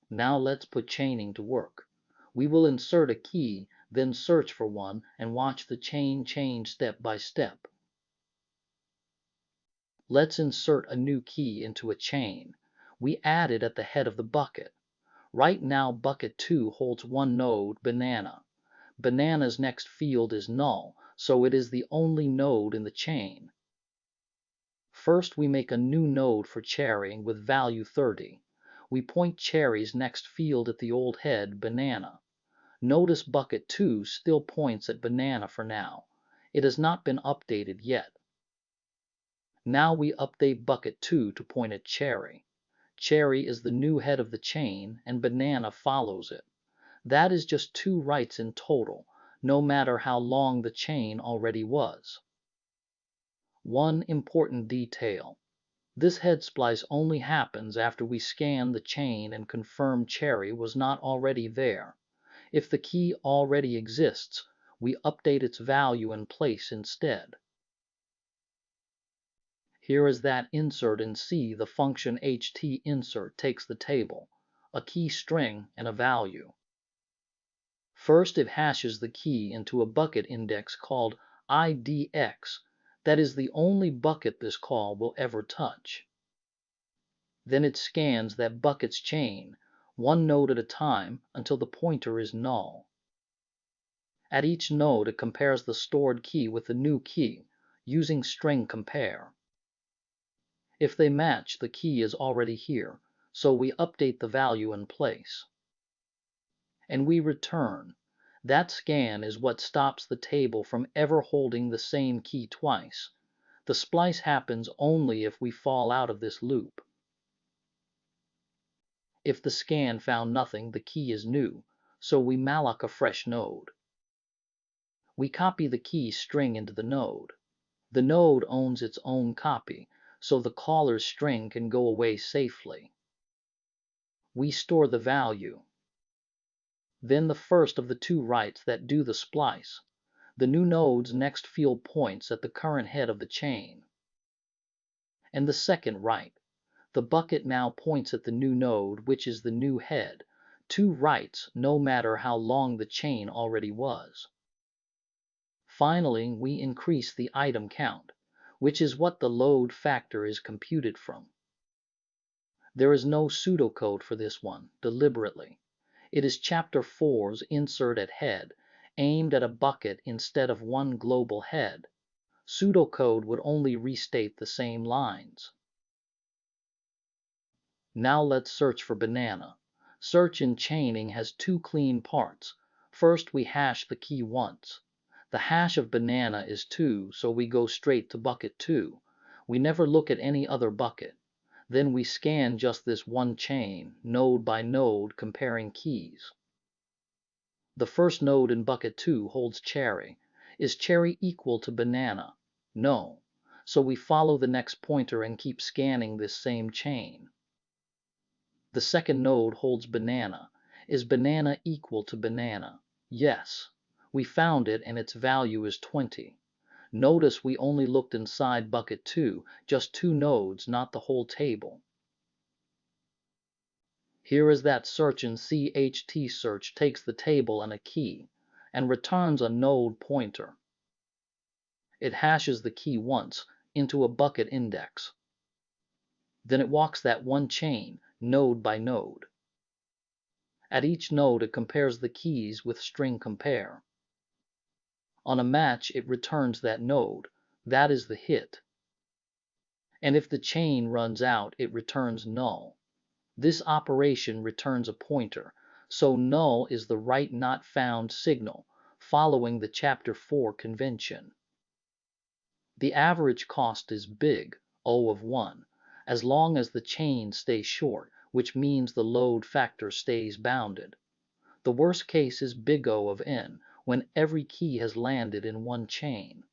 Now let's put chaining to work. We will insert a key, then search for one, and watch the chain change step by step. Let's insert a new key into a chain. We add it at the head of the bucket. Right now bucket 2 holds one node, banana. Banana's next field is null, so it is the only node in the chain. First we make a new node for cherry with value 30. We point cherry's next field at the old head, banana. Notice bucket 2 still points at banana for now. It has not been updated yet. Now we update bucket 2 to point at cherry. Cherry is the new head of the chain, and banana follows it. That is just 2 writes in total, no matter how long the chain already was. One important detail. This head splice only happens after we scan the chain and confirm cherry was not already there. If the key already exists, we update its value and place instead. Here is that insert in C. The function ht_insert takes the table, a key string, and a value. First, it hashes the key into a bucket index called IDX. That is the only bucket this call will ever touch. Then it scans that bucket's chain, one node at a time, until the pointer is null. At each node, it compares the stored key with the new key, using string compare. If they match, the key is already here, so we update the value in place. And we return. That scan is what stops the table from ever holding the same key twice. The splice happens only if we fall out of this loop. If the scan found nothing, the key is new, so we malloc a fresh node. We copy the key string into the node. The node owns its own copy, so the caller's string can go away safely. We store the value. Then the first of the 2 writes that do the splice. The new node's next field points at the current head of the chain. And the second write. The bucket now points at the new node, which is the new head. 2 writes, no matter how long the chain already was. Finally, we increase the item count, which is what the load factor is computed from. There is no pseudocode for this one, deliberately. It is chapter 4's insert at head, aimed at a bucket instead of one global head. Pseudocode would only restate the same lines. Now let's search for banana. Search in chaining has 2 clean parts. First, we hash the key once. The hash of banana is 2, so we go straight to bucket 2. We never look at any other bucket. Then we scan just this one chain, node by node, comparing keys. The first node in bucket 2 holds cherry. Is cherry equal to banana? No. So we follow the next pointer and keep scanning this same chain. The second node holds banana. Is banana equal to banana? Yes. We found it and its value is 20. Notice we only looked inside bucket 2, just 2 nodes, not the whole table. Here is that search in CHT search takes the table and a key, and returns a node pointer. It hashes the key once into a bucket index. Then it walks that one chain, node by node. At each node it compares the keys with string compare. On a match it returns that node. That is the hit. And if the chain runs out, it returns null. This operation returns a pointer, so null is the write not found signal, following the chapter 4 convention. The average cost is big, O of 1, as long as the chain stays short, which means the load factor stays bounded. The worst case is big O of n, when every key has landed in one chain.